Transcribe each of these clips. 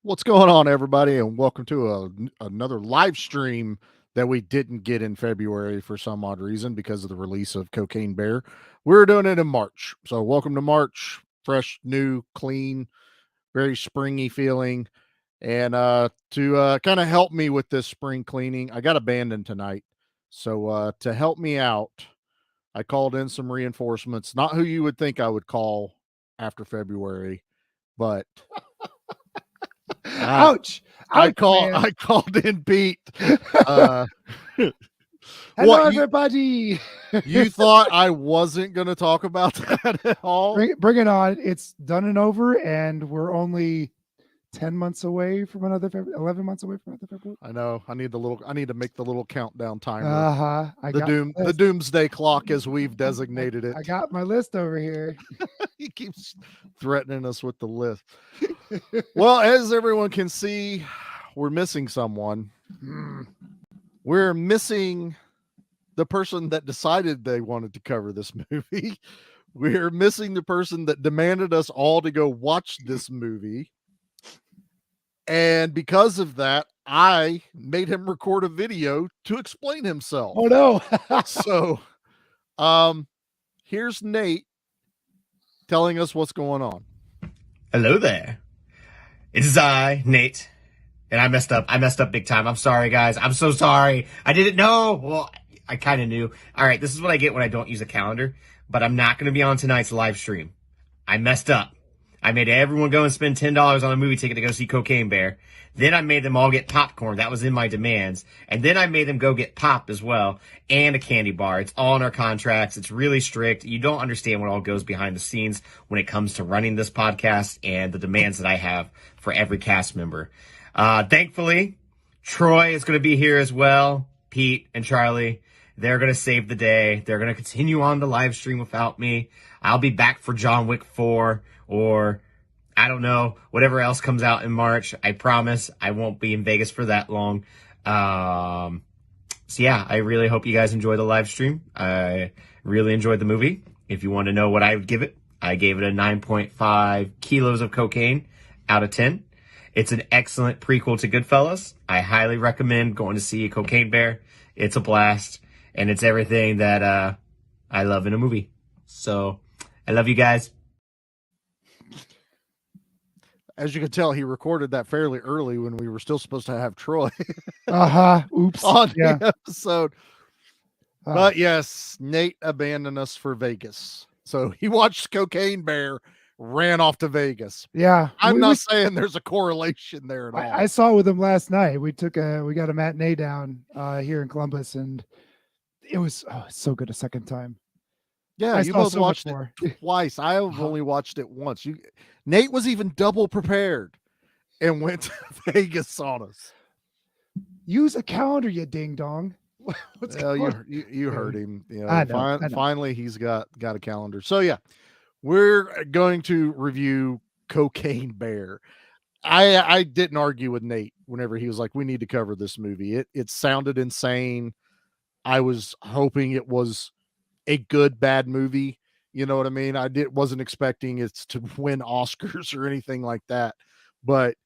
What's going on, everybody, and welcome to another live stream that we didn't get in February for some odd reason because of the release of Cocaine Bear. We're doing it in March. So, welcome to March. Fresh, new, clean, very springy feeling. And to kind of help me with this spring cleaning, I got abandoned tonight. So, to help me out, I called in some reinforcements, not who you would think I would call after February, but I Ouch! Ouch, man. I called in Pete. Uh, Hello, what everybody. you thought I wasn't going to talk about that at all? Bring it on. It's done and over, and we're only 10 months away from another February, 11 months away from another February. I know. I need to make the little countdown timer. The Doomsday clock, as we've designated it. I got my list over here. He keeps threatening us with the list. Well, as everyone can see, we're missing someone. We're missing the person that decided they wanted to cover this movie. We're missing the person that demanded us all to go watch this movie. And because of that, I made him record a video to explain himself. Oh no. So here's Nate telling us what's going on. Hello there. It is I, Nate. And I messed up. I messed up big time. I'm sorry, guys. I'm so sorry. I didn't know. Well, I kind of knew. All right, this is what I get when I don't use a calendar. But I'm not going to be on tonight's live stream. I messed up. I made everyone go and spend $10 on a movie ticket to go see Cocaine Bear. Then I made them all get popcorn. That was in my demands. And then I made them go get pop as well and a candy bar. It's all in our contracts. It's really strict. You don't understand what all goes behind the scenes when it comes to running this podcast and the demands that I have for every cast member. Thankfully, Troy is going to be here as well. Pete and Charlie, they're going to save the day. They're going to continue on the live stream without me. I'll be back for John Wick 4 or I don't know, whatever else comes out in March. I promise I won't be in Vegas for that long. So yeah, I really hope you guys enjoy the live stream. I really enjoyed the movie. If you want to know what I would give it, I gave it a 9.5 kilos of cocaine out of 10. It's an excellent prequel to Goodfellas. I highly recommend going to see Cocaine Bear. It's a blast, and it's everything that I love in a movie. So I love you guys. As you can tell, he recorded that fairly early when we were still supposed to have Troy Oops. on the episode. But yes, Nate abandoned us for Vegas. So he watched Cocaine Bear, ran off to Vegas. Yeah. I'm not saying there's a correlation there at all. I saw it with him last night. We got a matinee down here in Columbus, and it was so good a second time. Yeah, you both watched it twice. I have only watched it once. Nate was even double prepared and went to Vegas on us. Use a calendar, you ding dong. You heard him. You know, I know. Finally, he's got a calendar. So yeah, we're going to review Cocaine Bear. I didn't argue with Nate whenever he was like, "We need to cover this movie." It sounded insane. I was hoping it was a good bad movie. You know what I mean? Wasn't expecting it to win Oscars or anything like that, but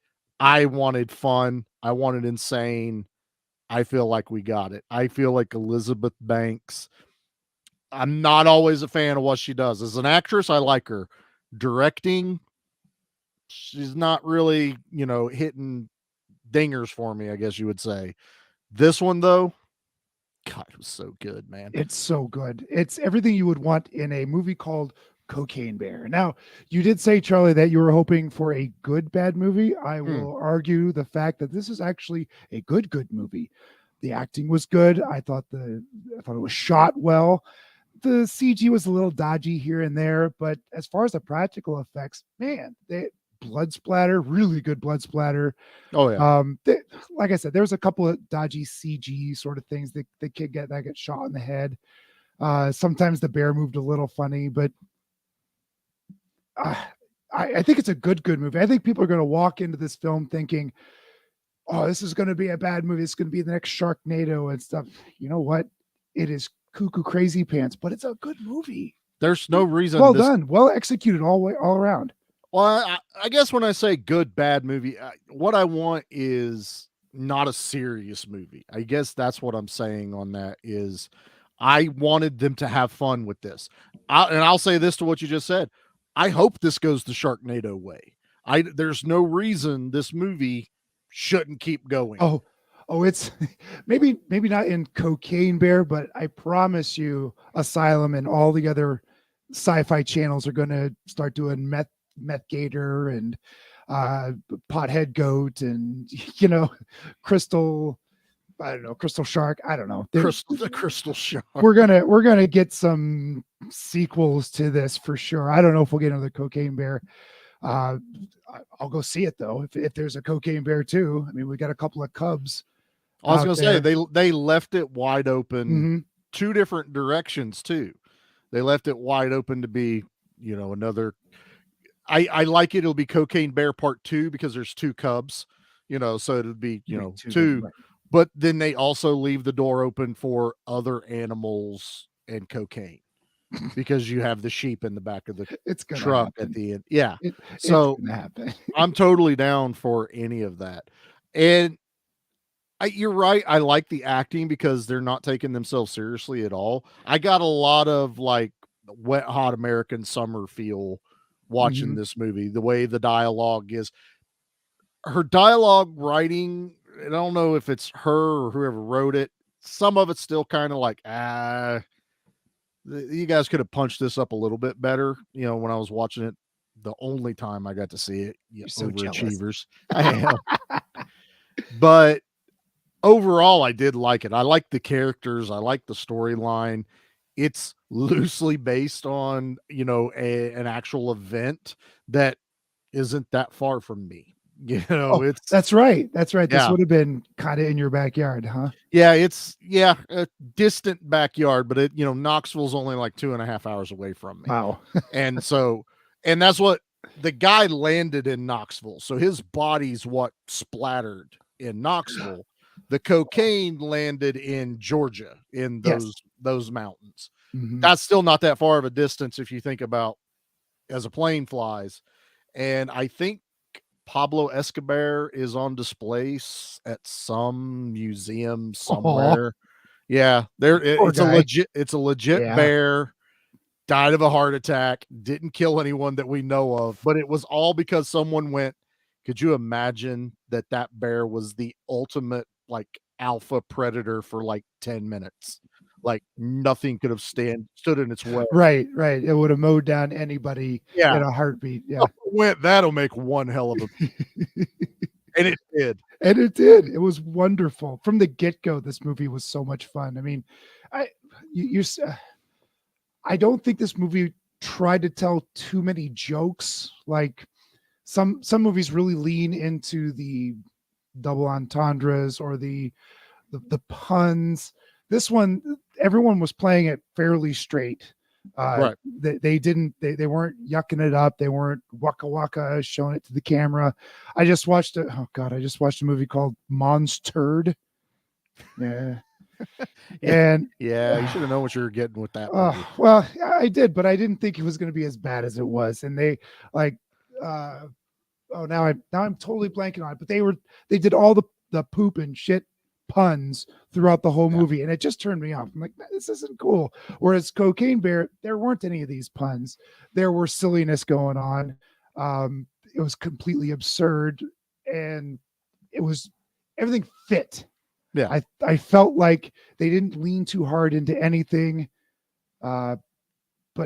I wanted fun. I wanted insane. I feel like we got it. I feel like Elizabeth Banks. I'm not always a fan of what she does. As an actress, I like her. Directing, she's not really, hitting dingers for me, I guess you would say. This one, though, God, it was so good, man. It's so good. It's everything you would want in a movie called Cocaine Bear. Now, you did say, Charlie, that you were hoping for a good bad movie. I will argue the fact that this is actually a good movie. The acting was good. I thought it was shot well. The CG was a little dodgy here and there, but as far as the practical effects, man, blood splatter, really good blood splatter. Oh yeah. Like I said, there was a couple of dodgy CG sort of things that the kid get shot in the head. Sometimes the bear moved a little funny, but I think it's a good movie. I think people are going to walk into this film thinking, "Oh, this is going to be a bad movie. It's going to be the next Sharknado and stuff." You know what? It is cuckoo crazy pants, but it's a good movie. There's no reason. Well done, well executed all around. Well, I guess when I say good, bad movie, what I want is not a serious movie. I guess that's what I'm saying on that is I wanted them to have fun with this. And I'll say this to what you just said. I hope this goes the Sharknado way. There's no reason this movie shouldn't keep going. Oh, it's maybe not in Cocaine Bear, but I promise you Asylum and all the other sci-fi channels are going to start doing Meth Gator and Pothead Goat and Crystal Shark. I don't know. The Crystal Shark. We're gonna get some sequels to this for sure. I don't know if we'll get another Cocaine Bear. I'll go see it though. If there's a Cocaine Bear too. I mean, we got a couple of cubs. I was gonna say they left it wide open, two different directions too. They left it wide open to be, another. I like it. It'll be Cocaine Bear Part 2 because there's two cubs, so it'll be, two. Right. But then they also leave the door open for other animals and cocaine because you have the sheep in the back of the truck at the end. Yeah. So I'm totally down for any of that. And you're right. I like the acting because they're not taking themselves seriously at all. I got a lot of like Wet Hot American Summer feel watching this movie, the way the dialogue is. Her dialogue writing, I don't know if it's her or whoever wrote it. Some of it's still kind of like, you guys could have punched this up a little bit better. When I was watching it, the only time I got to see it, so overachievers. I am. But overall, I did like it. I like the characters. I like the storyline. It's loosely based on, an actual event that isn't that far from me. That's right. This would have been kind of in your backyard, huh? Yeah, it's a distant backyard, but Knoxville's only like 2.5 hours away from me. Wow. And that's what the guy landed in Knoxville. So his body's what splattered in Knoxville. The cocaine landed in Georgia in those mountains. That's still not that far of a distance if you think about as a plane flies. And I think Pablo Escobar is on display at some museum somewhere. Yeah, it's a legit bear. Died of a heart attack. Didn't kill anyone that we know of, but it was all because someone went. Could you imagine that bear was the ultimate like alpha predator for like 10 minutes? Like nothing could have stood in its way. Right. It would have mowed down anybody in a heartbeat. Yeah. That'll make one hell of a and it did. It was wonderful. From the get-go, this movie was so much fun. I mean, I don't think this movie tried to tell too many jokes. Like some movies really lean into the double entendres or the puns. This one, everyone was playing it fairly straight. Right. They weren't yucking it up. They weren't waka waka showing it to the camera. I just watched a movie called Monster'd. Yeah. And you should have known what you were getting with that. Well, I did, but I didn't think it was going to be as bad as it was. And they like, now I'm totally blanking on it, but they did all the poop and shit puns throughout the whole movie, and it just turned me off. I'm like, this isn't cool. Whereas Cocaine Bear, there weren't any of these puns. There were silliness going on. It was completely absurd, and everything fit. Yeah, I felt like they didn't lean too hard into anything, but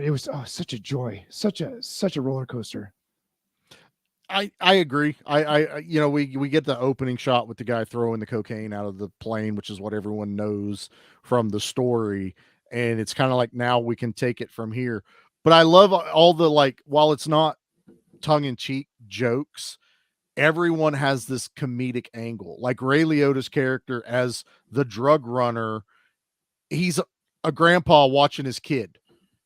it was such a joy, such a roller coaster. I agree. We get the opening shot with the guy throwing the cocaine out of the plane, which is what everyone knows from the story. And it's kind of like, now we can take it from here. But I love all the, like, while it's not tongue in cheek jokes, everyone has this comedic angle. Like Ray Liotta's character as the drug runner, he's a grandpa watching his kid.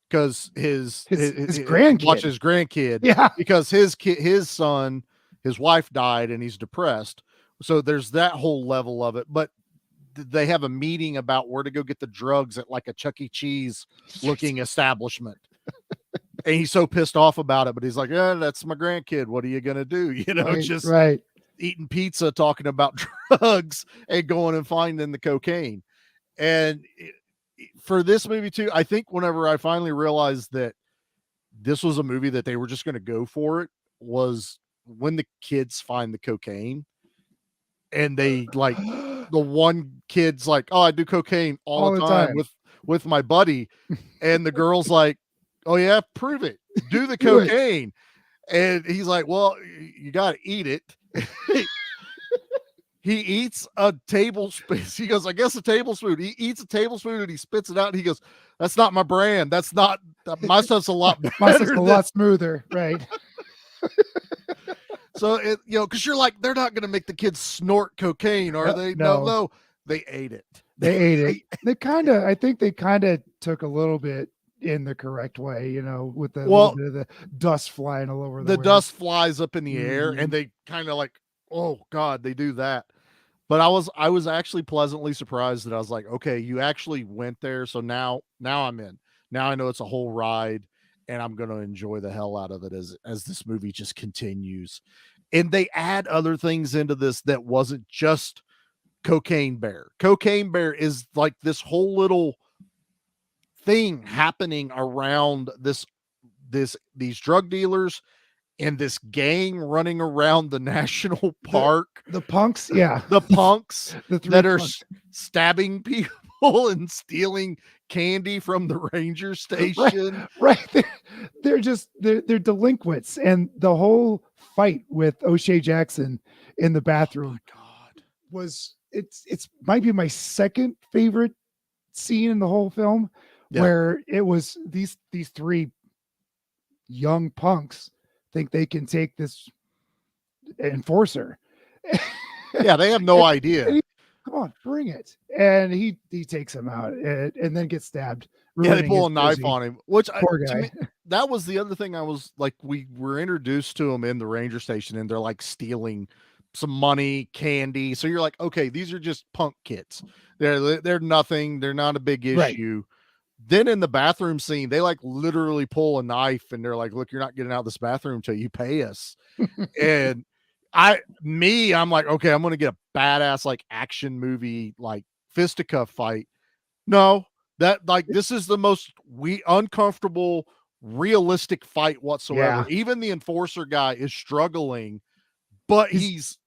Because his grandkid watches his grandkid, because his son, his wife died, and he's depressed. So there's that whole level of it. But they have a meeting about where to go get the drugs at like a Chuck E. Cheese looking establishment, And he's so pissed off about it, but he's like, yeah, that's my grandkid. What are you going to do? You know, right, just right. eating pizza, talking about drugs and going and finding the cocaine. And for this movie too, I think whenever I finally realized that this was a movie that they were just going to go for it was when the kids find the cocaine and they like the one kid's like, oh, I do cocaine all the time with my buddy. And the girl's like, oh yeah, prove it. Do the cocaine. And he's like, well, you got to eat it. He eats a tablespoon. He goes, I guess a tablespoon. He eats a tablespoon and he spits it out. And he goes, that's not my brand. That's not, my stuff's a lot better. My stuff's a lot smoother. Right. So, because you're like, they're not going to make the kids snort cocaine, are they? No. They ate it. They ate it. I think they kind of took a little bit in the correct way, with the little bit of the dust flying all over the dust flies up in the air, and they kind of like, oh God, they do that. But I was actually pleasantly surprised that I was like, okay, you actually went there. So now I'm in. Now I know it's a whole ride, and I'm going to enjoy the hell out of it as this movie just continues. And they add other things into this that wasn't just Cocaine Bear. Cocaine Bear is like this whole little thing happening around these drug dealers and this gang running around the national park. The punks, yeah. The punks that are punks. stabbing people and stealing candy from the ranger station. Right. They're delinquents. And the whole fight with O'Shea Jackson in the bathroom was it's might be my second favorite scene in the whole film, where it was these three young punks think they can take this enforcer. Yeah, they have no idea. Come on, bring it. And he takes him out and then gets stabbed. Yeah, they pull a knife on him, which poor guy. To me, that was the other thing. I was like, we were introduced to them in the ranger station and they're like stealing some money, candy. So you're like, okay, these are just punk kids. They're nothing. They're not a big issue. Right. Then in the bathroom scene, they like literally pull a knife and they're like, look, you're not getting out of this bathroom until you pay us. And I'm like, okay, I'm going to get a badass like action movie, like fisticuff fight. No, that like, this is the most uncomfortable, realistic fight whatsoever. Yeah. Even the enforcer guy is struggling, but he's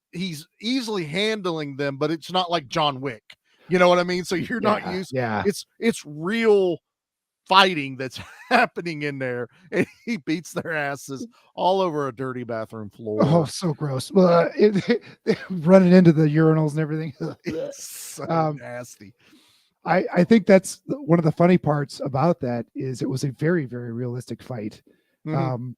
easily handling them, but it's not like John Wick. You know what I mean? So you're not used. Yeah. It's real fighting that's happening in there, and he beats their asses all over a dirty bathroom floor. Oh, so gross. Well, running into the urinals and everything. It's so nasty. I think that's one of the funny parts about that is it was a very, very realistic fight. Mm-hmm.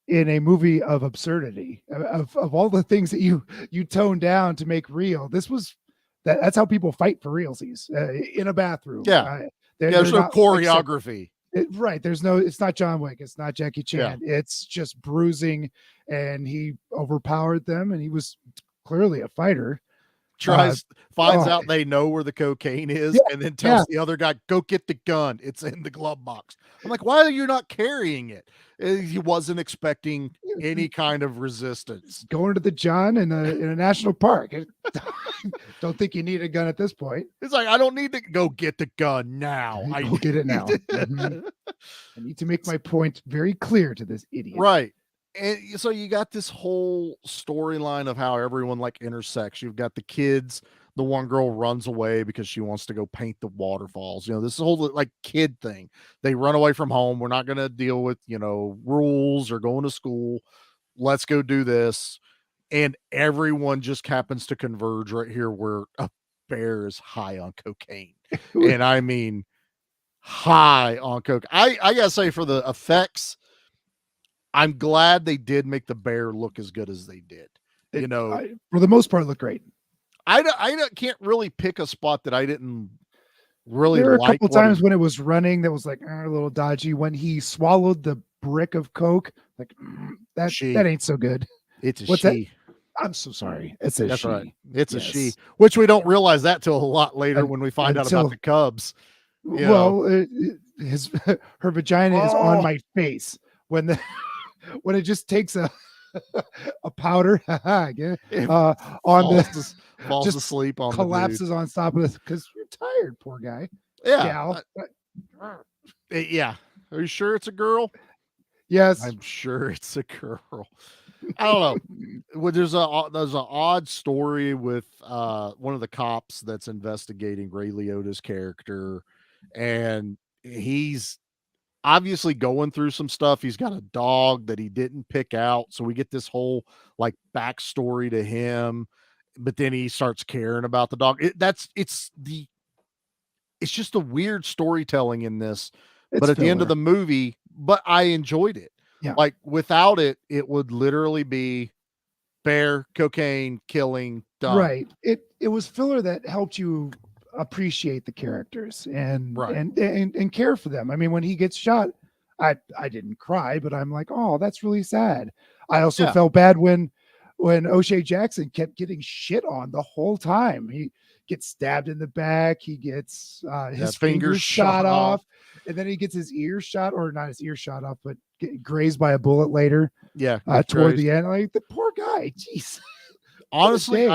In a movie of absurdity, of all the things that you tone down to make real. This was that's how people fight for realsies in a bathroom. Yeah. There's no choreography. Right. It's not John Wick. It's not Jackie Chan. Yeah. It's just bruising, and he overpowered them, and he was clearly a fighter. Finds out they know where the cocaine is, and then tells the other guy, go get the gun. It's in the glove box. I'm like, why are you not carrying it? He wasn't expecting any kind of resistance. Going to the John in a national park. Don't think you need a gun at this point. It's like, I don't need to go get the gun now. I go get it now. Mm-hmm. I need to make my point very clear to this idiot. Right. And so you got this whole storyline of how everyone like intersects. You've got the kids. The one girl runs away because she wants to go paint the waterfalls. This whole like kid thing. They run away from home. We're not going to deal with, rules or going to school. Let's go do this. And everyone just happens to converge right here where a bear is high on cocaine. And I mean, high on coke. I gotta say, for the effects, I'm glad they did make the bear look as good as they did. For the most part, it looked great. I can't really pick a spot that I didn't really like. There were a couple times when it was running that was like a little dodgy. When he swallowed the brick of coke, like that ain't so good. It's a she. I'm so sorry. It's a she. Right. It's a she, which we don't realize that till a lot later when we find out about the cubs. Well, her vagina is on my face. when the when it just takes a powder again on falls just asleep on collapses the on top of it because you're tired, poor guy. Yeah. Yeah. Are you sure it's a girl? Yes. I'm sure it's a girl. I don't know. Well, there's an odd story with one of the cops that's investigating Ray Liotta's character, and he's obviously going through some stuff. He's got a dog that he didn't pick out, so we get this whole like backstory to him, but then he starts caring about the dog. It's just a weird storytelling in this. But at the end of the movie, but I enjoyed it. Yeah. Like without it, it would literally be bear, cocaine, killing, done. Right. It was filler that helped you appreciate the characters and care for them. I mean, when he gets shot, I didn't cry, but I'm like, oh, that's really sad. I also felt bad when O'Shea Jackson kept getting shit on the whole time. He gets stabbed in the back. He gets his fingers shot off. And then he gets his ear shot, or not his ear shot off, but grazed by a bullet later. Yeah. Toward the end. Like the poor guy. Jeez. Honestly,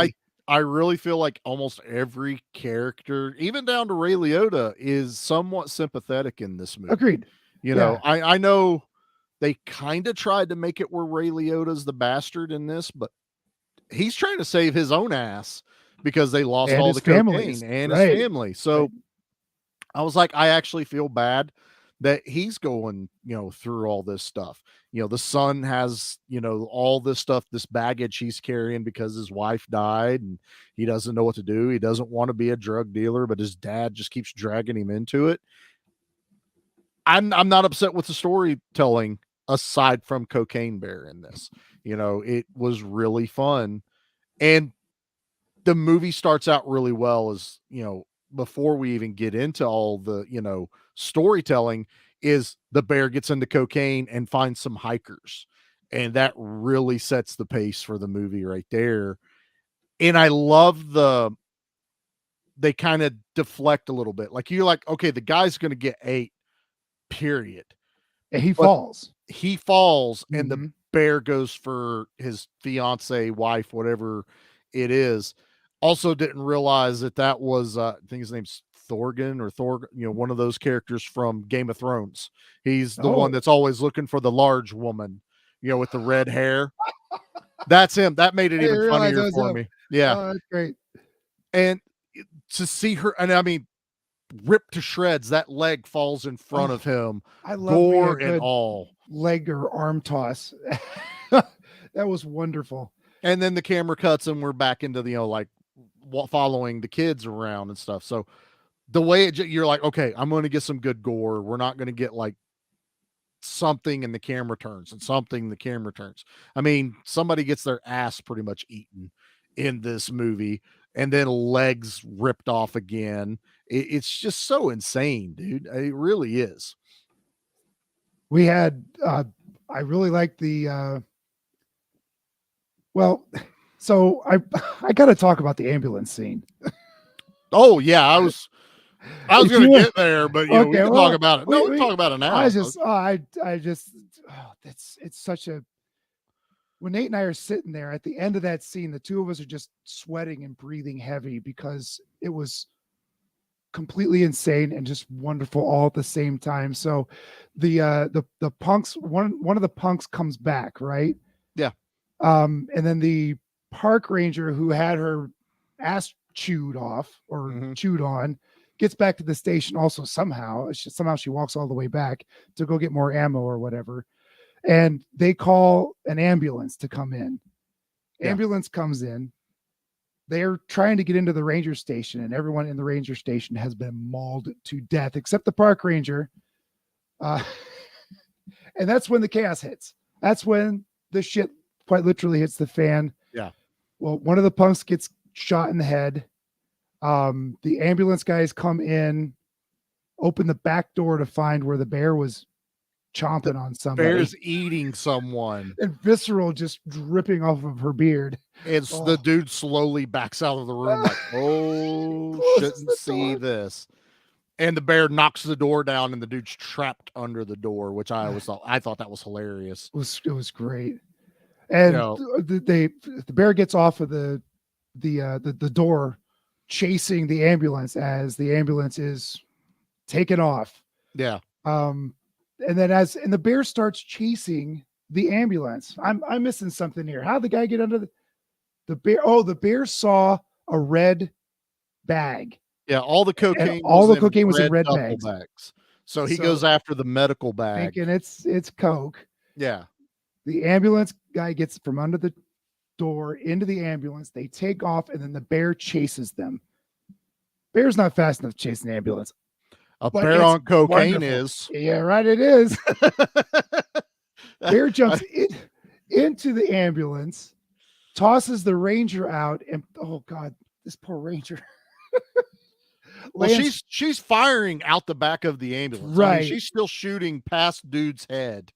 I really feel like almost every character, even down to Ray Liotta, is somewhat sympathetic in this movie. Agreed. You know, I know they kind of tried to make it where Ray Liotta's the bastard in this, but he's trying to save his own ass because they lost all the cocaine and his family. So I was like, I actually feel bad that he's going, through all this stuff. The son has, all this stuff, this baggage he's carrying because his wife died and he doesn't know what to do. He doesn't want to be a drug dealer, but his dad just keeps dragging him into it. I'm not upset with the storytelling aside from Cocaine Bear in this. It was really fun. And the movie starts out really well as, before we even get into all the, storytelling, is the bear gets into cocaine and finds some hikers. And that really sets the pace for the movie right there. And I love they kind of deflect a little bit. Like you're like, okay, the guy's going to get 8, period. And he falls. And the bear goes for his fiance, wife, whatever it is. Also didn't realize that was I think his name's Thorgan or Thor, one of those characters from Game of Thrones. He's the one that's always looking for the large woman, with the red hair. That's him. That made it even funnier for me. Yeah. Oh, that's great. And to see her, and I mean, ripped to shreds, that leg falls in front of him. I love gore and all. Leg or arm toss. That was wonderful. And then the camera cuts and we're back into the, following the kids around and stuff. So the way you're like, okay, I'm going to get some good gore. We're not going to get like something and the camera turns and something the camera turns. I mean, somebody gets their ass pretty much eaten in this movie and then legs ripped off again. It's just so insane, dude. It really is. We had, I really like the, so I got to talk about the ambulance scene. Oh yeah. I was going to get there, but we can talk about it. No, we can talk about it now. It's such a, when Nate and I are sitting there at the end of that scene, the two of us are just sweating and breathing heavy because it was completely insane and just wonderful all at the same time. So the punks, one of the punks comes back, right? Yeah. And then the park ranger who had her ass chewed off or chewed on gets back to the station also somehow she walks all the way back to go get more ammo or whatever, and they call an ambulance to come in. Ambulance comes in. They're trying to get into the ranger station, and everyone in the ranger station has been mauled to death except the park ranger. And that's when the chaos hits. That's when the shit quite literally hits the fan. Yeah. Well, one of the punks gets shot in the head. The ambulance guys come in, open the back door to find where the bear was chomping on somebody. Bear's eating someone. And visceral just dripping off of her beard. It's the dude slowly backs out of the room like, shouldn't see this. And the bear knocks the door down, and the dude's trapped under the door, which I thought that was hilarious. It was great. And the bear gets off of the door, chasing the ambulance as the ambulance is taken off. Yeah. And then and the bear starts chasing the ambulance. I'm missing something here. How'd the guy get under the bear? Oh, the bear saw a red bag. Yeah, all the cocaine was in red bags. So he goes after the medical bag. Thinking it's coke. Yeah. The ambulance guy gets from under the door into the ambulance. They take off, and then the bear chases them. Bear's not fast enough to chase an ambulance. A bear on cocaine is. Yeah, right, it is. Bear jumps into the ambulance, tosses the ranger out, and oh God, this poor ranger. Well, she's firing out the back of the ambulance. Right. I mean, she's still shooting past dude's head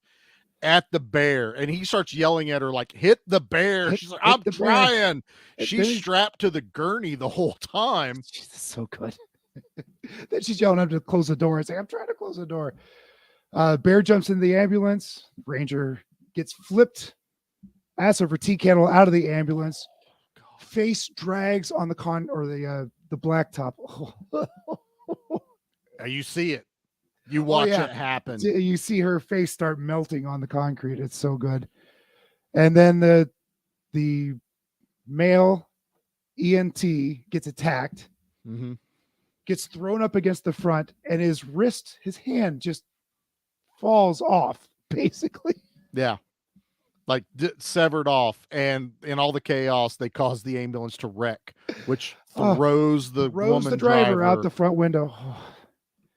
at the bear, and he starts yelling at her like, "Hit the bear!" She's like, "I'm trying." She's strapped to the gurney the whole time. She's so good. Then she's yelling at him to close the door and saying, "I'm trying to close the door." Bear jumps in the ambulance. Ranger gets flipped ass over tea kettle out of the ambulance. Face drags on the blacktop. You see it. You watch it happen. You see her face start melting on the concrete. It's so good. And then the male EMT gets attacked, gets thrown up against the front, and his hand just falls off, basically. Yeah. Like severed off, and in all the chaos, they cause the ambulance to wreck, which throws the driver out the front window.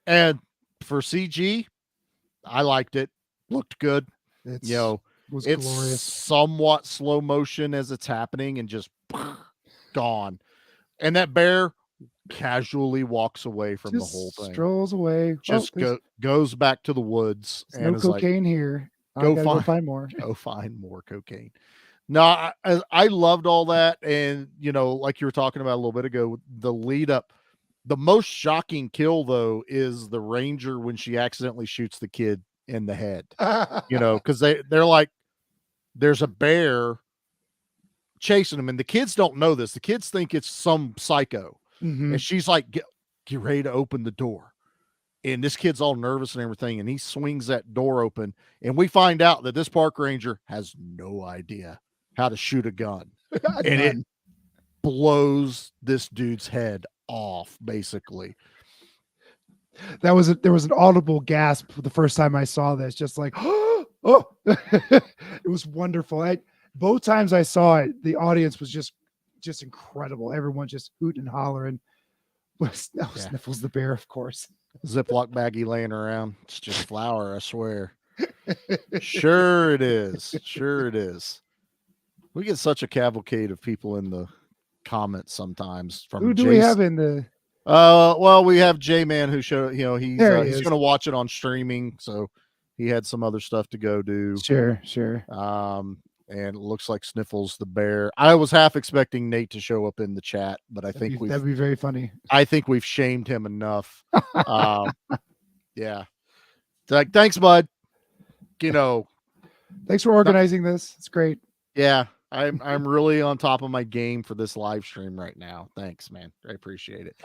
And for CG, I liked it. Looked good. It's glorious. Somewhat slow motion as it's happening, and just gone. And that bear casually walks away from the whole thing. Strolls away. Just goes back to the woods. And no cocaine here. Go find more. Go find more cocaine. No, I loved all that. And, like you were talking about a little bit ago, the lead up, the most shocking kill, though, is the ranger when she accidentally shoots the kid in the head, because they're like, there's a bear chasing them. And the kids don't know this. The kids think it's some psycho. And she's like, get ready to open the door. And this kid's all nervous and everything, and he swings that door open, and we find out that this park ranger has no idea how to shoot a gun. And it blows this dude's head off, basically. There was an audible gasp the first time I saw this, just like, oh, it was wonderful. Both times I saw it, the audience was just incredible. Everyone just hooting and hollering. Sniffles the bear, of course. Ziploc baggie laying around. It's just flour, I swear. Sure it is. Sure it is. We get such a cavalcade of people in the comments sometimes. From who do we have in the? Well, we have J-Man who showed. He's going to watch it on streaming, so he had some other stuff to go do. Sure. And it looks like Sniffles the bear. I was half expecting Nate to show up in the chat, but that'd be very funny. I think we've shamed him enough. Yeah. It's like, thanks, bud. Thanks for organizing this. It's great. Yeah. I'm really on top of my game for this live stream right now. Thanks, man. I appreciate it.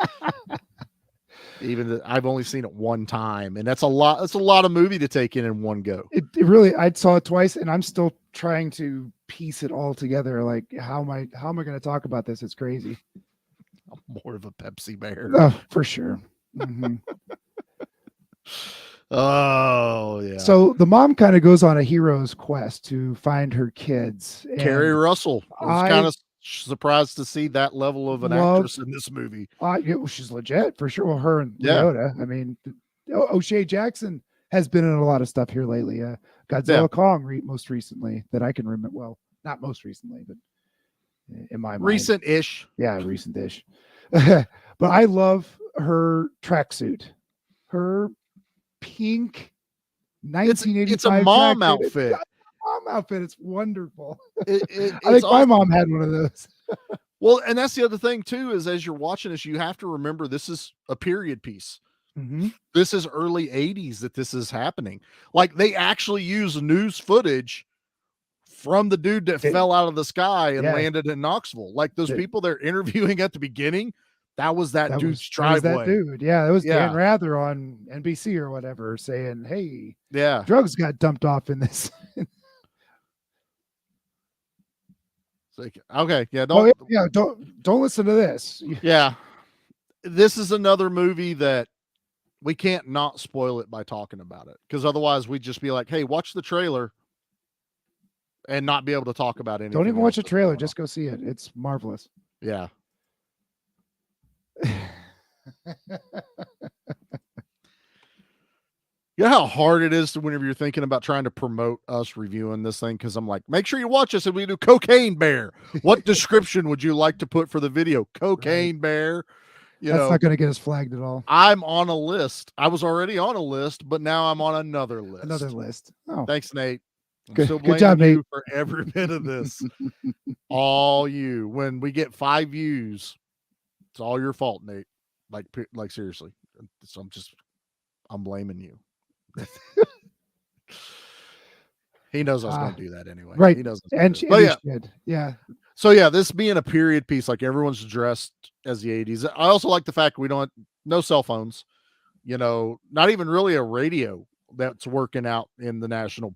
Even I've only seen it one time, and that's a lot. That's a lot of movie to take in one go. It really. I saw it twice, and I'm still trying to piece it all together. Like, how am I going to talk about this? It's crazy. I'm more of a Pepsi bear. Oh, for sure. Oh yeah. So the mom kind of goes on a hero's quest to find her kids. Carrie Russell. I was kind of surprised to see that level of an actress in this movie. She's legit for sure. Well, her and Leota. I mean, O'Shea Jackson has been in a lot of stuff here lately. Godzilla Kong most recently that I can remember. Well, not most recently, but in my mind. Recent-ish. Yeah, recent-ish. But I love her tracksuit. Her pink 1985 it's a mom outfit. Mom outfit. It's wonderful. I think my mom had one of those. Well, and that's the other thing too, is as you're watching this, you have to remember this is a period piece. Mm-hmm. This is early 80s that this is happening. Like they actually use news footage from the dude that fell out of the sky and landed in Knoxville. Like those people they're interviewing at the beginning, that was that dude's driveway. That was that dude. Yeah, it was Dan Rather on NBC or whatever saying, "Hey, drugs got dumped off in this." Like, okay, don't listen to this. Yeah, this is another movie that we can't not spoil it by talking about it, because otherwise we'd just be like, "Hey, watch the trailer," and not be able to talk about anything. Don't even watch the trailer; just go see it. It's marvelous. Yeah. You know how hard it is to whenever you're thinking about trying to promote us reviewing this thing, because I'm like, make sure you watch us and we do Cocaine Bear. What description would you like to put for the video? Cocaine Bear. That's not going to get us flagged at all. I'm on a list. I was already on a list, but now I'm on another list. Oh, thanks, Nate. I'm good, still good job, you Nate, for every bit of this. All you. When we get 5 views, it's all your fault, Nate. Like seriously. So I'm blaming you. He knows I was going to do that anyway. Right. He knows. Yeah. So yeah, this being a period piece, like everyone's dressed as the 80s. I also like the fact we don't no cell phones, not even really a radio that's working out in the national,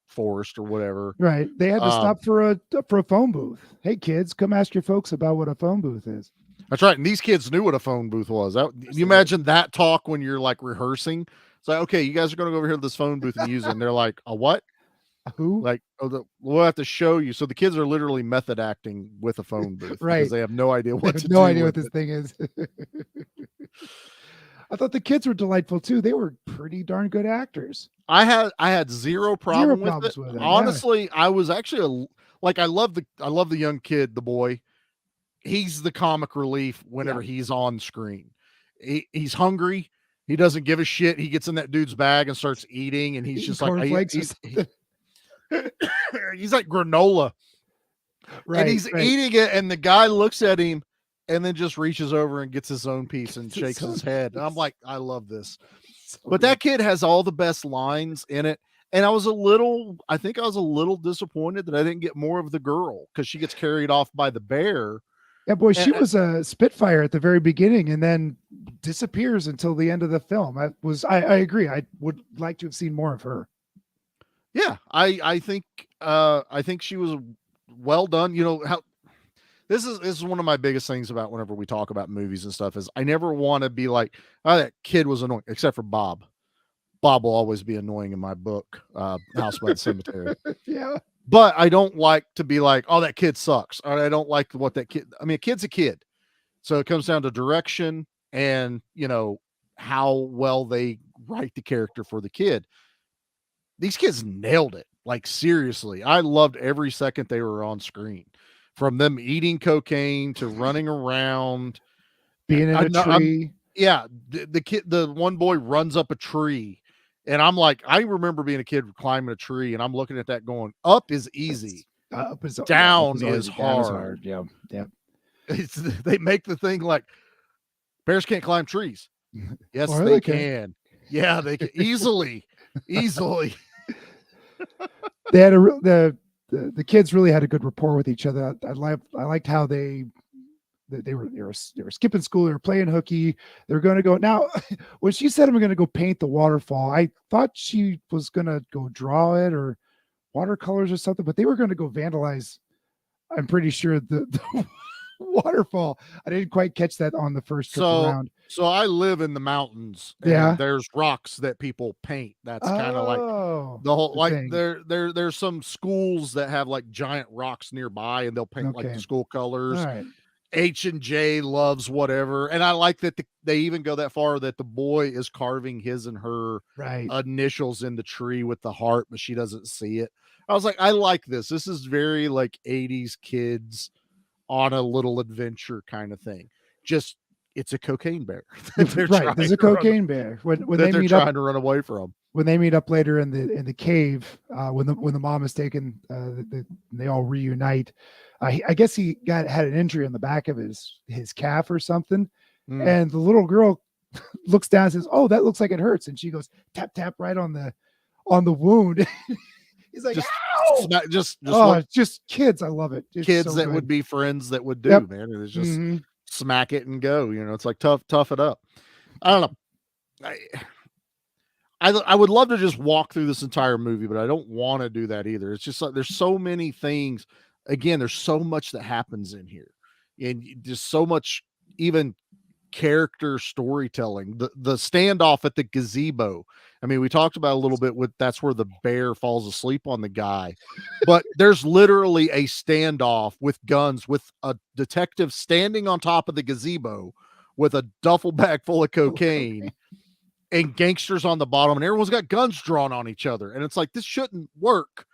forest or whatever. Right. They had to stop for a phone booth. Hey kids, come ask your folks about what a phone booth is. That's right. And these kids knew what a phone booth was. You imagine that talk when you're like rehearsing. It's like, okay, you guys are going to go over here to this phone booth and use it. And they're like, a what? Who? Like, we'll have to show you. So the kids are literally method acting with a phone booth, right? Because they have no idea what to do. No idea what this thing is. I thought the kids were delightful too. They were pretty darn good actors. I had zero problem with it. Honestly, I was actually I love the young kid, the boy. He's the comic relief whenever he's on screen. He's hungry. He doesn't give a shit. He gets in that dude's bag and starts eating, and he's just like he's like granola, right? And he's eating it, and the guy looks at him, and then just reaches over and gets his own piece and shakes his head. And I'm like, I love this. But that kid has all the best lines in it. And I think I was a little disappointed that I didn't get more of the girl, because she gets carried off by the bear. Yeah, boy, she was a Spitfire at the very beginning and then disappears until the end of the film. I agree. I would like to have seen more of her. Yeah, I think she was well done. How this is one of my biggest things about whenever we talk about movies and stuff is I never want to be like, oh, that kid was annoying, except for Bob. Bob will always be annoying in my book, House by the Cemetery. Yeah. But I don't like to be like, oh, that kid sucks. Or I don't like what that kid. I mean, a kid's a kid. So it comes down to direction and, how well they write the character for the kid. These kids nailed it. Like, seriously. I loved every second they were on screen. From them eating cocaine to running around. Being in a tree. The one boy runs up a tree. And I'm like, I remember being a kid climbing a tree, and I'm looking at that going, up is easy. Down is hard. Yeah. They make the thing like bears can't climb trees. Yes, they can. Yeah, they can easily. They had the kids really had a good rapport with each other. I liked how they were skipping school. They were playing hooky. They're going to go now. When she said, "I'm going to go paint the waterfall," I thought she was going to go draw it or watercolors or something, but they were going to go vandalize. I'm pretty sure the waterfall. I didn't quite catch that on the first trip around. So I live in the mountains. And there's rocks that people paint. That's kind of like the whole like there's some schools that have like giant rocks nearby, and they'll paint like the school colors. All right. H&J loves whatever, and I like that they even go that far that the boy is carving his and her initials in the tree with the heart, but she doesn't see it. I was like, I like this. This is very like 80s kids on a little adventure kind of thing. Just it's a cocaine bear. Right, there's a cocaine bear when they meet trying to run away from. When they meet up later in the cave, when the mom is taken, they all reunite. I guess he had an injury on the back of his calf or something, and the little girl looks down and says, "Oh, that looks like it hurts," and she goes tap tap right on the wound. He's like, "Ow!" Just kids. I love it. It's kids so that good. would be friends that would do, Yep. man. It's just smack it and go. It's like tough it up. I don't know. I would love to just walk through this entire movie, but I don't want to do that either. It's just like there's so many things. Again, there's so much that happens in here, and just so much even character storytelling. The standoff at the gazebo. I mean, we talked about a little bit with that's where the bear falls asleep on the guy, but there's literally a standoff with guns with a detective standing on top of the gazebo with a duffel bag full of cocaine and gangsters on the bottom, and everyone's got guns drawn on each other. And it's like, this shouldn't work,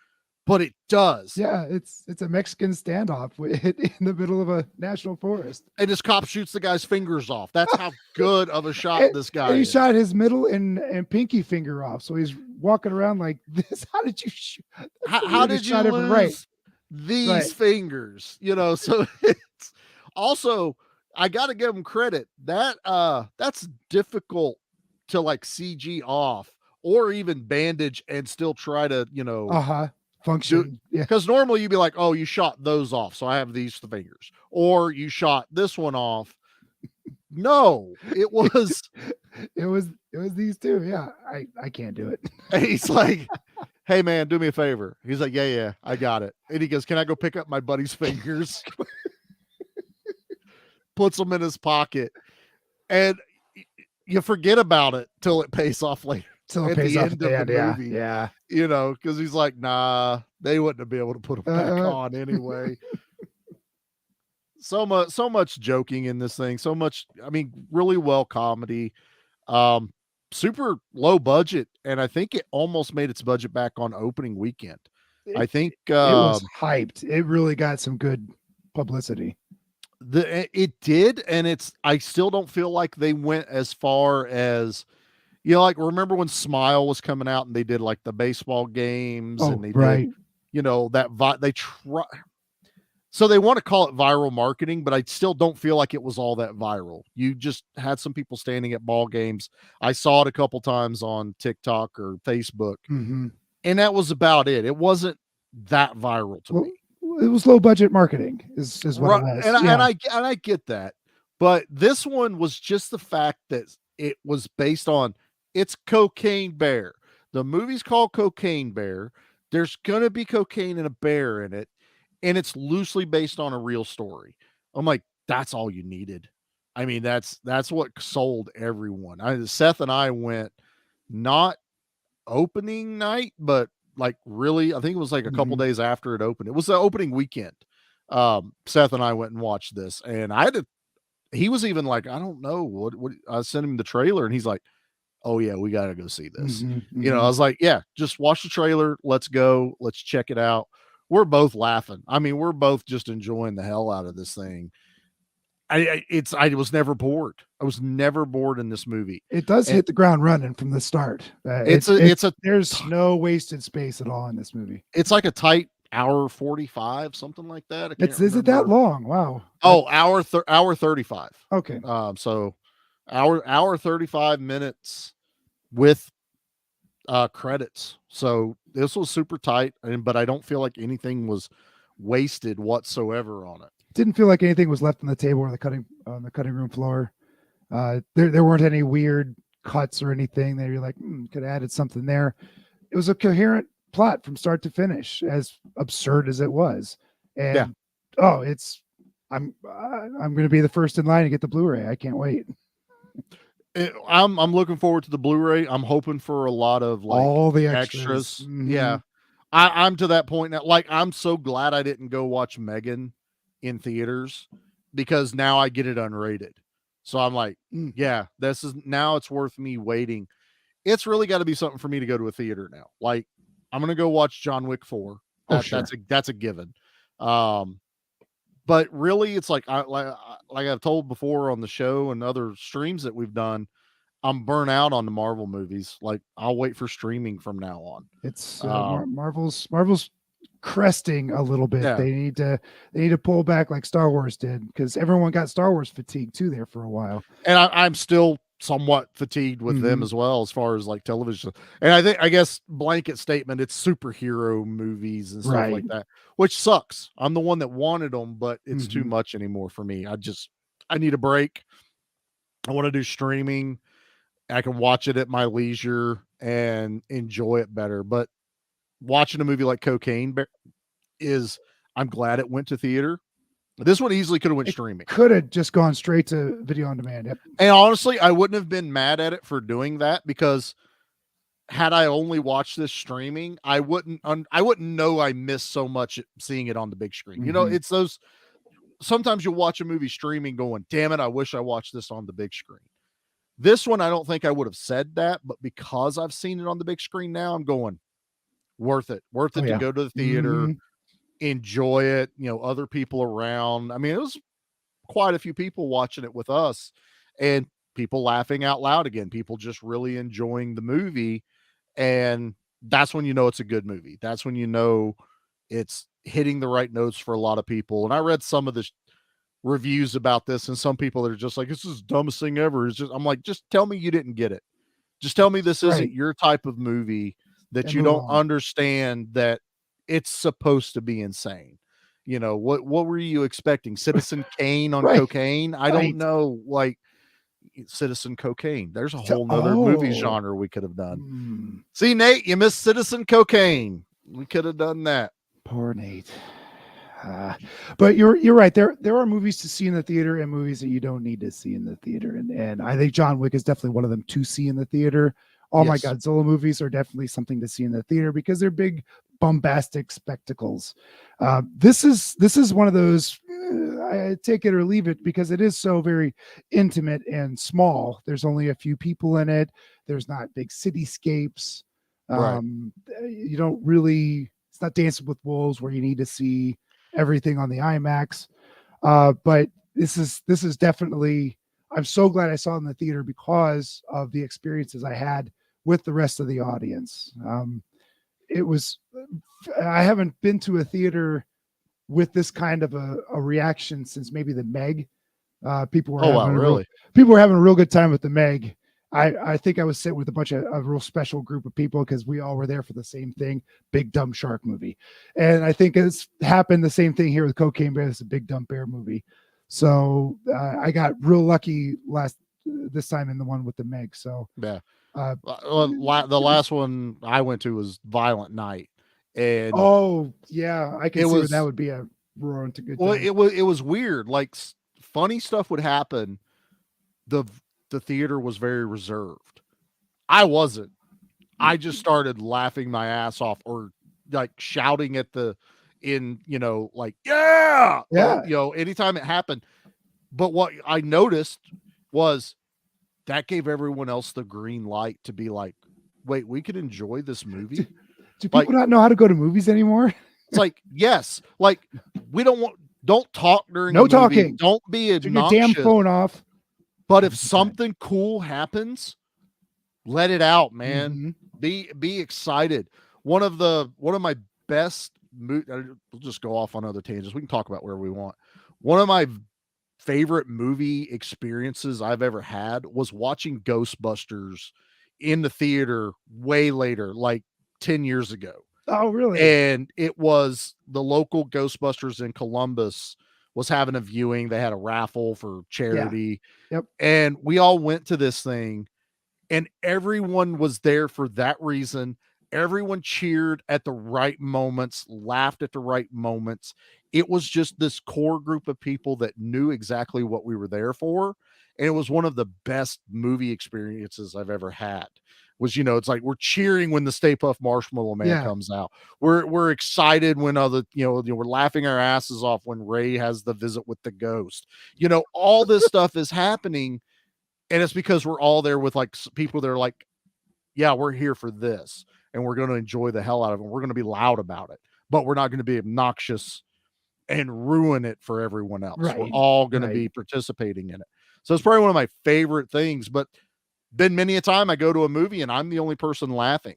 but it does. Yeah, it's a Mexican standoff in the middle of a national forest. And this cop shoots the guy's fingers off. That's how good of a shot this guy he is. shot his middle and pinky finger off. So he's walking around like this. How did you shoot? How did you lose these fingers? So it's also, I got to give him credit. That's difficult to like CG off or even bandage and still try to, function. Because normally you'd be like, oh, you shot those off, so I have these fingers, or you shot this one off. No, it was these two. Yeah, I can't do it. And he's like, hey man, do me a favor. He's like, yeah, I got it. And he goes, can I go pick up my buddy's fingers? Puts them in his pocket, and you forget about it till it pays off later. Till it pays off at the end, movie. Yeah. Because he's like, nah, they wouldn't be able to put them back on anyway. So much joking in this thing. So much, I mean, really well comedy. Super low budget, and I think it almost made its budget back on opening weekend. I think it was hyped. It really got some good publicity. It did, and I still don't feel like they went as far as, like, remember when Smile was coming out and they did like the baseball games and they did, they try. So they want to call it viral marketing, but I still don't feel like it was all that viral. You just had some people standing at ball games. I saw it a couple times on TikTok or Facebook, and that was about it. It wasn't that viral to me. It was low budget marketing is what it was. And I get that, but this one was just the fact that it was based on, it's Cocaine Bear. The movie's called Cocaine Bear. There's going to be cocaine and a bear in it, and it's loosely based on a real story. I'm like, that's all you needed. I mean, that's what sold everyone. Seth and I went not opening night, but like really, I think it was like a couple days after it opened. It was the opening weekend. Seth and I went and watched this, and he was even like, I don't know what I sent him the trailer, and he's like, oh yeah, we got to go see this. I was like, yeah, just watch the trailer. Let's go. Let's check it out. We're both laughing. I mean, we're both just enjoying the hell out of this thing. I was never bored. I was never bored in this movie. It does hit the ground running from the start. There's no wasted space at all in this movie. It's like a tight hour 45, something like that. Is it that long? Wow. Oh, hour 35. Okay. So hour 35 minutes with credits. So this was super tight, but I don't feel like anything was wasted whatsoever on it. Didn't feel like anything was left on the table or on the cutting room floor. There weren't any weird cuts or anything that you're like, could have added something there. It was a coherent plot from start to finish, as absurd as it was. And I'm going to be the first in line to get the Blu-ray. I can't wait. I'm looking forward to the Blu-ray. I'm hoping for a lot of like all the extras. Yeah. I'm to that point now. Like, I'm so glad I didn't go watch Megan in theaters, because now I get it unrated. So I'm like, yeah, now it's worth me waiting. It's really got to be something for me to go to a theater now. Like, I'm going to go watch John Wick 4. That's a given. But really, it's like I've told before on the show and other streams that we've done, I'm burnt out on the Marvel movies. Like, I'll wait for streaming from now on. It's Marvel's cresting a little bit. Yeah. They need to pull back like Star Wars did, because everyone got Star Wars fatigue too there for a while. And I'm still somewhat fatigued with them as well, as far as like television. And I guess blanket statement, it's superhero movies and stuff like that, which sucks. I'm the one that wanted them, but it's too much anymore for me. I need a break. I want to do streaming. I can watch it at my leisure and enjoy it better. But watching a movie like Cocaine Bear I'm glad it went to theater. This one easily could have went streaming. Could have just gone straight to video on demand. Yep. And honestly, I wouldn't have been mad at it for doing that, because had I only watched this streaming, I wouldn't know I missed so much seeing it on the big screen. You know, it's those, sometimes you'll watch a movie streaming going, damn it, I wish I watched this on the big screen. This one, I don't think I would have said that, but because I've seen it on the big screen now, I'm going, worth it to go to the theater, enjoy it, you know, other people around. I mean, it was quite a few people watching it with us, and people laughing out loud again, people just really enjoying the movie. And that's when you know it's a good movie. That's when you know it's hitting the right notes for a lot of people. And I read some of the reviews about this, and some people that are just like, this is the dumbest thing ever. It's just, I'm like, just tell me you didn't get it. Just tell me this isn't your type of movie, that you don't understand that it's supposed to be insane. You know, what were you expecting? Citizen Kane on cocaine? I don't know. Like, Citizen Cocaine. There's a whole nother movie genre we could have done. See, Nate, you missed Citizen Cocaine. We could have done that. Poor Nate. But you're right. There are movies to see in the theater and movies that you don't need to see in the theater. And I think John Wick is definitely one of them to see in the theater. All my Godzilla movies are definitely something to see in the theater because they're big, bombastic spectacles. This is one of those, I take it or leave it, because it is so very intimate and small. There's only a few people in it. There's not big cityscapes. You don't really, it's not Dancing with Wolves where you need to see everything on the IMAX. But this is definitely, I'm so glad I saw it in the theater because of the experiences I had with the rest of the audience. I haven't been to a theater with this kind of a reaction since maybe the Meg. People were having a real good time with the Meg. I think I was sitting with a real special group of people because we all were there for the same thing, Big Dumb Shark movie. And I think it's happened the same thing here with Cocaine Bear. It's a Big Dumb Bear movie. So I got real lucky this time in the one with the Meg. So yeah. The last one I went to was Violent Night, and I can see where that would be a roaring to good. Well, it was weird. Like, funny stuff would happen. The theater was very reserved. I wasn't. I just started laughing my ass off, or like shouting at like, yeah, or, anytime it happened. But what I noticed was that gave everyone else the green light to be like, wait, we could enjoy this movie. Do people not know how to go to movies anymore? It's like, yes, like don't talk during talking. Don't be obnoxious. Turn your damn phone off. But if something cool happens, let it out, man. Be excited. One of my best we'll just go off on other tangents. We can talk about where we want. One of my favorite movie experiences I've ever had was watching Ghostbusters in the theater way later, like 10 years ago. Oh, really? And it was the local Ghostbusters in Columbus was having a viewing. They had a raffle for charity. Yep. And we all went to this thing, and everyone was there for that reason. Everyone cheered at the right moments, laughed at the right moments. It was just this core group of people that knew exactly what we were there for. And it was one of the best movie experiences I've ever had. It's like we're cheering when the Stay Puft Marshmallow Man comes out. We're excited when we're laughing our asses off when Ray has the visit with the ghost. All this stuff is happening, and it's because we're all there with like people that are like, yeah, we're here for this, and we're going to enjoy the hell out of it. We're going to be loud about it, but we're not going to be obnoxious and ruin it for everyone else. Right. We're all going to be participating in it. So it's probably one of my favorite things, but been many a time I go to a movie and I'm the only person laughing.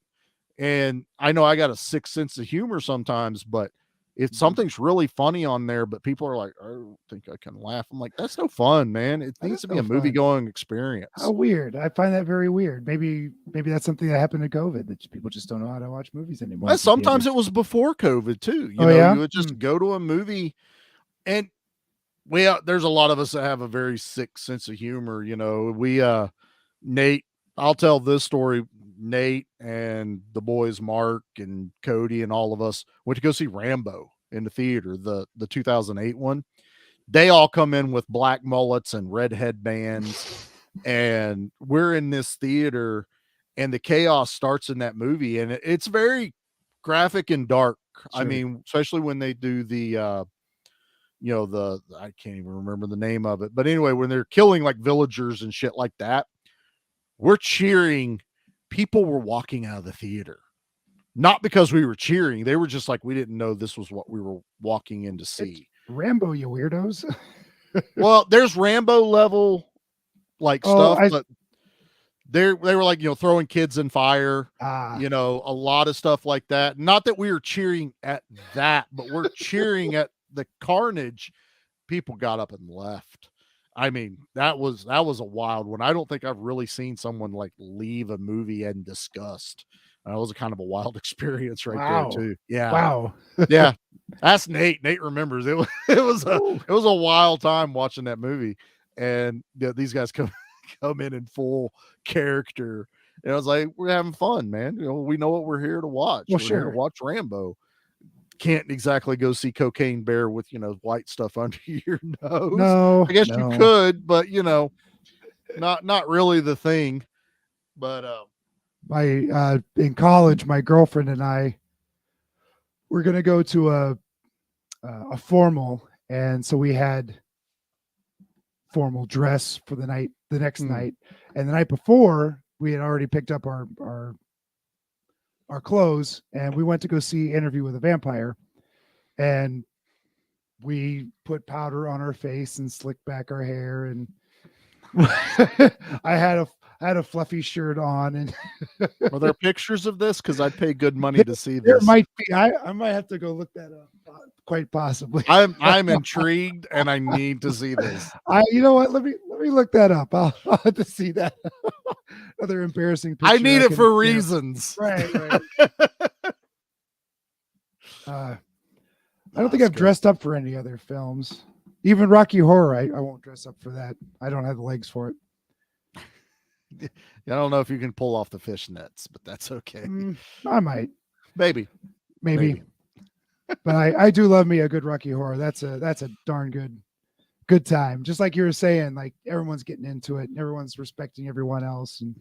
And I know I got a sick sense of humor sometimes, but if something's really funny on there, but people are like, I don't think I can laugh. I'm like, that's no fun, man. It needs to be a movie going experience. How weird. I find that very weird. Maybe that's something that happened to COVID, that people just don't know how to watch movies anymore. Well, sometimes it was before COVID too. You know, you would just go to a movie, and there's a lot of us that have a very sick sense of humor. You know, Nate, I'll tell this story. Nate and the boys, Mark and Cody and all of us went to go see Rambo in the theater, the 2008 one. They all come in with black mullets and red headbands, and we're in this theater, and the chaos starts in that movie, and it's very graphic and dark. Sure. I mean, especially when they do the I can't even remember the name of it, but anyway, when they're killing like villagers and shit like that, we're cheering. People were walking out of the theater, not because we were cheering. They were just like, we didn't know this was what we were walking in to see. It's Rambo, you weirdos. Well, there's Rambo level like stuff, but they were like, throwing kids in fire, a lot of stuff like that. Not that we were cheering at that, but we're cheering at the carnage. People got up and left. I mean, that was a wild one. I don't think I've really seen someone like leave a movie in disgust. That was a kind of a wild experience there too. Yeah. Wow. Yeah. That's Nate. Nate remembers it was a wild time watching that movie. And these guys come in full character. And I was like, we're having fun, man. We know what we're here to watch. Well, we're here to watch Rambo. Can't exactly go see Cocaine Bear with white stuff under your nose. No, I guess you could, but not really the thing. But in college, my girlfriend and I were gonna go to a formal, and so we had formal dress for the next night, and the night before we had already picked up our clothes, and we went to go see Interview with a Vampire, and we put powder on our face and slicked back our hair, and I had a fluffy shirt on. And are there pictures of this? Because I'd pay good money to see this. There might be. I might have to go look that up. Quite possibly. I'm intrigued, and I need to see this. You know what? Let me look that up. I'll have to see that. Another embarrassing picture. I need it for reasons. Right. I don't think I've dressed up for any other films. Even Rocky Horror, I won't dress up for that. I don't have the legs for it. I don't know if you can pull off the fishnets, but that's okay. I might. Maybe. But I do love me a good Rocky Horror. That's a darn good time. Just like you were saying, like everyone's getting into it and everyone's respecting everyone else, and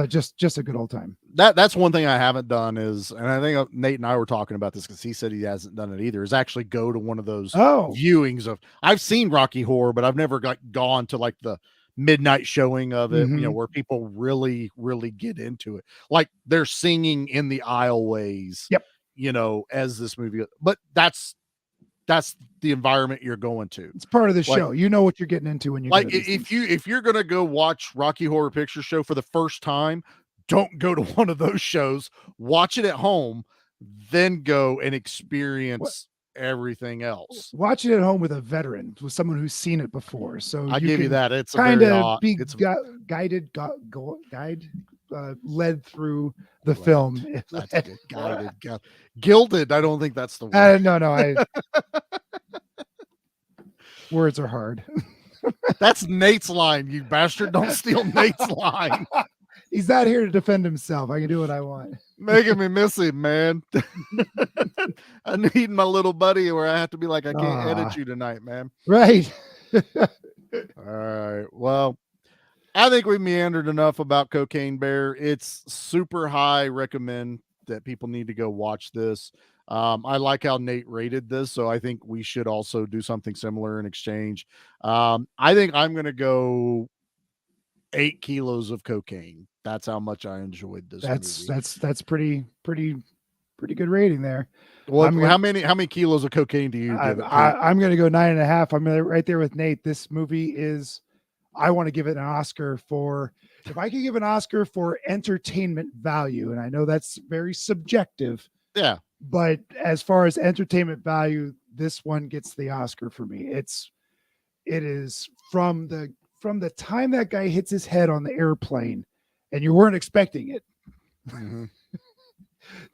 just a good old time. That's one thing I haven't done is, and I think Nate and I were talking about this because he said he hasn't done it either, is actually go to one of those viewings of. I've seen Rocky Horror, but I've never gone to like the midnight showing of it, where people really, really get into it. Like they're singing in the aisleways. Yep. As this movie, but that's the environment you're going to. It's part of the show. You know what you're getting into when you like if you're gonna go watch Rocky Horror Picture Show for the first time, don't go to one of those shows. Watch it at home, then go and experience everything else. Watch it at home with a veteran, with someone who's seen it before. So I give you that. It's kind of be guided, led through the film. That's guided, gilded. I don't think that's the word. No. Words are hard. That's Nate's line. You bastard! Don't steal Nate's line. He's not here to defend himself. I can do what I want. Making me miss him, man. I need my little buddy where I have to be like, I can't edit you tonight, man. Right. All right. Well, I think we meandered enough about Cocaine Bear. It's super high recommend that people need to go watch this. I like how Nate rated this, so I think we should also do something similar in exchange. I think I'm going to go 8 kilos of cocaine. That's how much I enjoyed this movie. That's pretty good rating there. Well, how many kilos of cocaine do you give it? I'm going to go 9.5. I'm right there with Nate. This movie is, I want to give it an Oscar for, if I could give an Oscar for entertainment value, and I know that's very subjective. Yeah. But as far as entertainment value, this one gets the Oscar for me. It is from the time that guy hits his head on the airplane and you weren't expecting it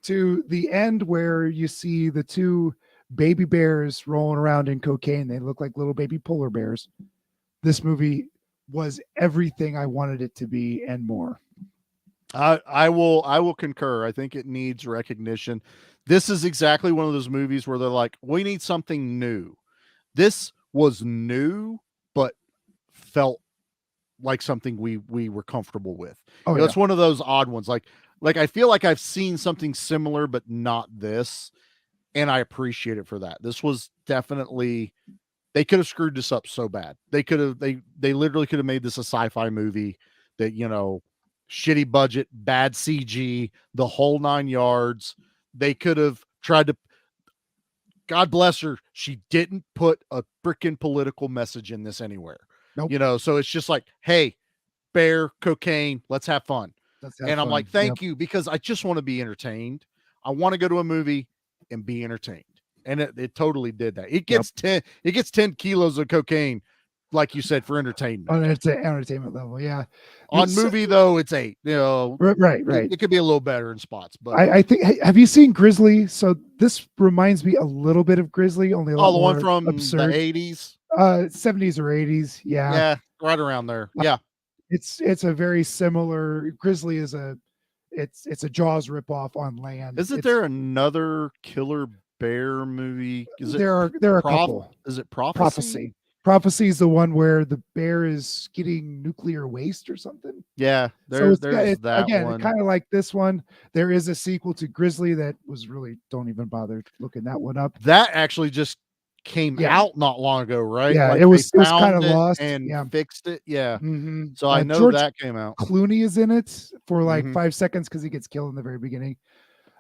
to the end where you see the two baby bears rolling around in cocaine. They look like little baby polar bears. This movie was everything I wanted it to be and more. I will concur. I think it needs recognition. This is exactly one of those movies where they're like, we need something new. This was new, but felt like something we were comfortable with. Oh, It's one of those odd ones. Like I feel like I've seen something similar, but not this. And I appreciate it for that. This was definitely, they could have screwed this up so bad. They literally could have made this a sci-fi movie that, shitty budget, bad CG, the whole 9 yards. They could have tried to, God bless her, she didn't put a freaking political message in this anywhere. Nope. So it's just like, hey, bear, cocaine, let's have fun. I'm like, thank you, because I just want to be entertained. I want to go to a movie and be entertained. And it totally did that. It gets 10 kilos of cocaine, like you said, for entertainment. On entertainment level, yeah. On movie though, it's 8. Right. It could be a little better in spots, but I think. Have you seen Grizzly? So this reminds me a little bit of Grizzly, only a lot the one from absurd. the 80s, 70s or 80s, yeah, right around there, yeah. It's a very similar. Grizzly is it's a Jaws ripoff on land. Isn't there another Killer Bear movie? There are a couple. Is it Prophecy? Prophecy is the one where the bear is getting nuclear waste or something. Yeah, there's that again, one. Kind of like this one. There is a sequel to Grizzly that was really, don't even bother looking that one up. That actually just came out not long ago, right? Yeah, like it was kind of lost and fixed it. Yeah. Mm-hmm. So I know that came out. Clooney is in it for like 5 seconds because he gets killed in the very beginning.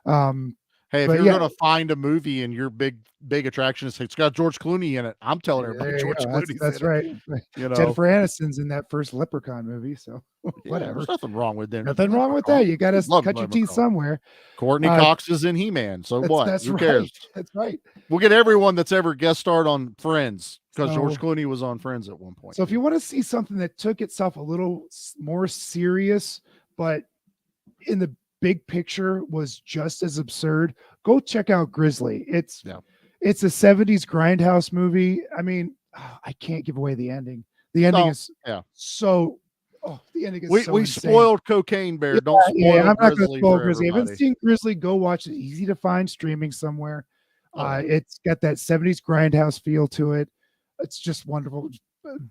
Hey, if you're going to find a movie and your big attraction is it's got George Clooney in it, I'm telling everybody George Clooney's that's in right. It. Jennifer Aniston's in that first Leprechaun movie, so whatever. There's nothing wrong with them. Nothing wrong with that. You got to cut your teeth somewhere. Courtney Cox is in He-Man, so what? Who cares? That's right. We'll get everyone that's ever guest starred on Friends because George Clooney was on Friends at one point. So if you want to see something that took itself a little more serious, but in the big picture was just as absurd, go check out Grizzly. It's a 70s grindhouse movie. I mean, I can't give away the ending. The ending is so. Oh, the ending is so we spoiled Cocaine Bear. Don't spoil I'm not going to Grizzly. spoil Grizzly. If you haven't seen Grizzly, go watch it. Easy to find, streaming somewhere. It's got that 70s grindhouse feel to it. It's just wonderful.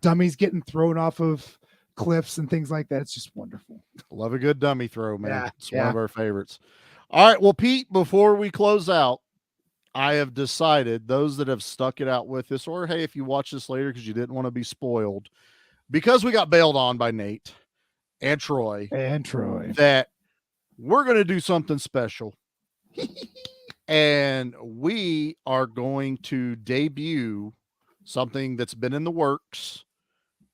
Dummies getting thrown off of cliffs and things like that. It's just wonderful. Love a good dummy throw, man. It's one of our favorites. All right. Well, Pete, before we close out, I have decided, those that have stuck it out with this, or hey, if you watch this later because you didn't want to be spoiled, because we got bailed on by Nate and Troy, that we're going to do something special. And we are going to debut something that's been in the works.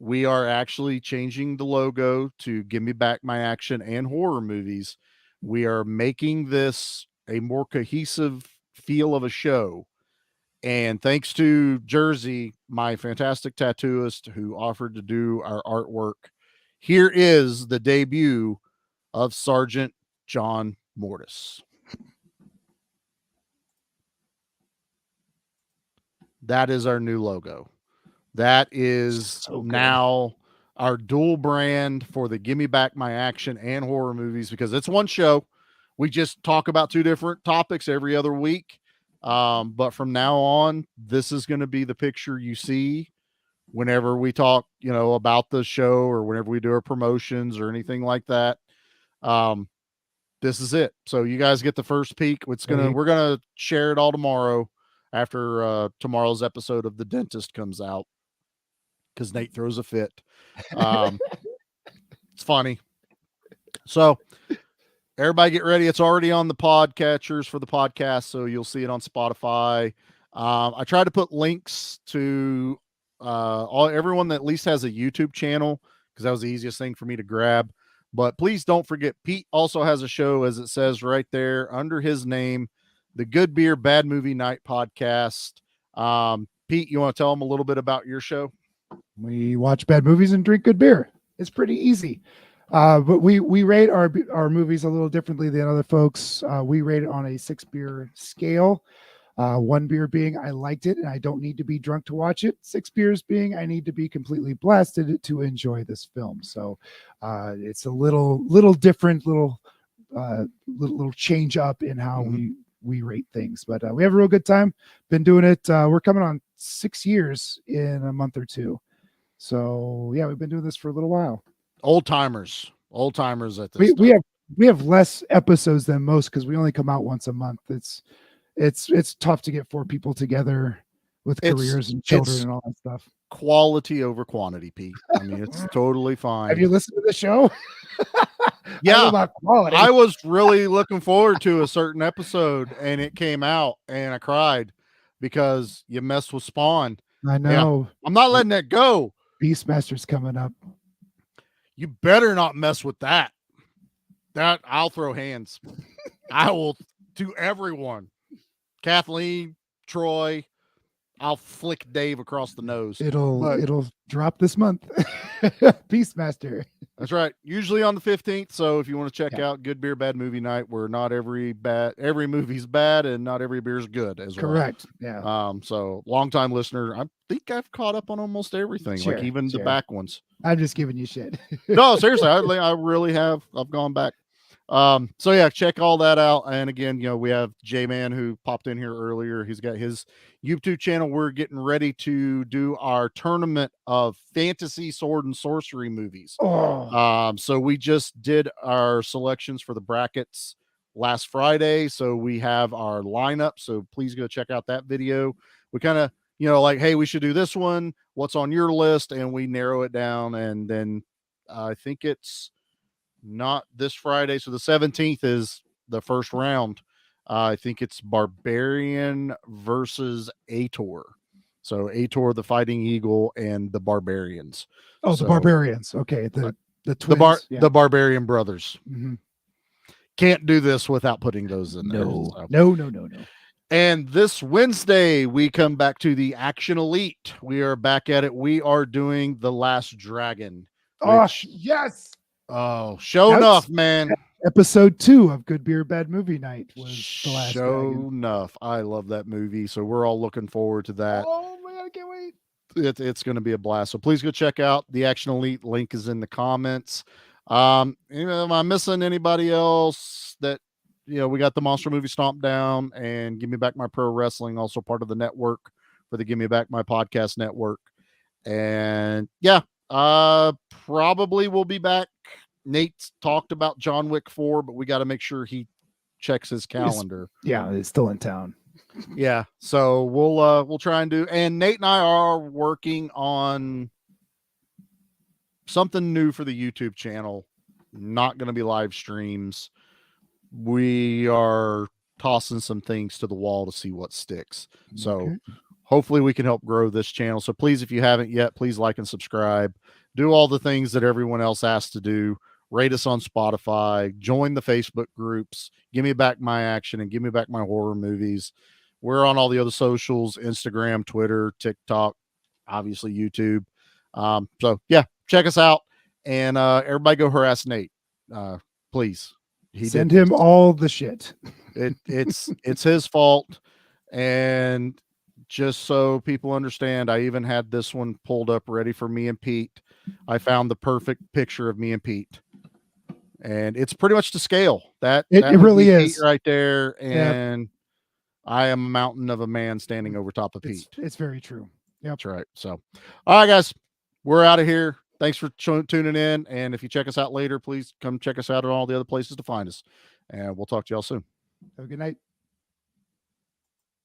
We are actually changing the logo to Give Me Back My Action and Horror Movies. We are making this a more cohesive feel of a show. And thanks to Jersey, my fantastic tattooist who offered to do our artwork, here is the debut of Sergeant John Mortis. That is our new logo. That is now our dual brand for the Give Me Back My Action and Horror Movies, because it's one show. We just talk about 2 different topics every other week. But from now on, this is going to be the picture you see whenever we talk, about the show, or whenever we do our promotions or anything like that. This is it. So you guys get the first peek. We're going to share it all tomorrow after tomorrow's episode of The Dentist comes out, because Nate throws a fit. It's funny. So everybody get ready. It's already on the podcatchers for the podcast, so you'll see it on Spotify. I try to put links to everyone that at least has a YouTube channel, because that was the easiest thing for me to grab. But please don't forget, Pete also has a show, as it says right there under his name, the Good Beer Bad Movie Night podcast. Pete, you want to tell them a little bit about your show? We watch bad movies and drink good beer. It's pretty easy. But we rate our movies a little differently than other folks. We rate it on a 6-beer scale. 1 beer being I liked it and I don't need to be drunk to watch it. 6 beers being I need to be completely blasted to enjoy this film. So it's a little different, little change up in how we rate things. But we have a real good time. Been doing it. We're coming on 6 years in a month or two. So yeah, we've been doing this for a little while. Old timers at this. We have less episodes than most because we only come out once a month. It's tough to get 4 people together with careers and children and all that stuff. Quality over quantity, Pete. I mean, it's totally fine. Have you listened to the show? Yeah, about quality. I was really looking forward to a certain episode, and it came out, and I cried because you messed with Spawn. I know. Yeah, I'm not letting that go. Beastmaster's coming up. You better not mess with that. That I'll throw hands. I will to everyone. Kathleen, Troy, I'll flick Dave across the nose. It'll drop this month. Beastmaster. That's right. Usually on the 15th. So if you want to check out Good Beer Bad Movie Night, where not every movie's bad and not every beer's good as well. Correct. Yeah. So longtime listener, I think I've caught up on almost everything, like even the back ones. I'm just giving you shit. No, seriously, I really have. I've gone back. So yeah, check all that out. And again, we have J-Man who popped in here earlier. He's got his YouTube channel. We're getting ready to do our tournament of fantasy sword and sorcery movies. So we just did our selections for the brackets last Friday. So we have our lineup. So please go check out that video. We kind of, like, hey, we should do this one. What's on your list? And we narrow it down. And then I think it's not this Friday. So the 17th is the first round. I think it's Barbarian versus Ator. So Ator, the Fighting Eagle, and the Barbarians. Oh, the Barbarians. Okay. The twins. The Barbarian brothers. Mm-hmm. Can't do this without putting those in there. No. And this Wednesday, we come back to the Action Elite. We are back at it. We are doing The Last Dragon. Yes. Oh, show enough, man. Episode 2 of Good Beer Bad Movie Night was The Last Dragon. Enough. I love that movie. So we're all looking forward to that. Oh, man, I can't wait. It's going to be a blast. So please go check out the Action Elite. Link is in the comments. Am I missing anybody else that, we got the Monster Movie Stomp Down and Give Me Back My Pro Wrestling, also part of the network for the Give Me Back My Podcast network. And yeah, probably we'll be back. Nate's talked about John Wick 4, but we got to make sure he checks his calendar. It's still in town. Yeah. So we'll try and do, and Nate and I are working on something new for the YouTube channel. Not going to be live streams. We are tossing some things to the wall to see what sticks. So hopefully we can help grow this channel. So please, if you haven't yet, please like and subscribe. Do all the things that everyone else has to do. Rate us on Spotify. Join the Facebook groups. Give Me Back My Action and Give Me Back My Horror Movies. We're on all the other socials, Instagram, Twitter, TikTok, obviously YouTube. So yeah, check us out. And everybody go harass Nate. Please. Send him all the shit. It's his fault. And just so people understand, I even had this one pulled up ready for me and Pete. I found the perfect picture of me and Pete. And it's pretty much to scale. That really is right there. And I am a mountain of a man standing over top of Pete. It's very true. Yeah, that's right. So, all right, guys, we're out of here. Thanks for tuning in. And if you check us out later, please come check us out at all the other places to find us. And we'll talk to y'all soon. Have a good night.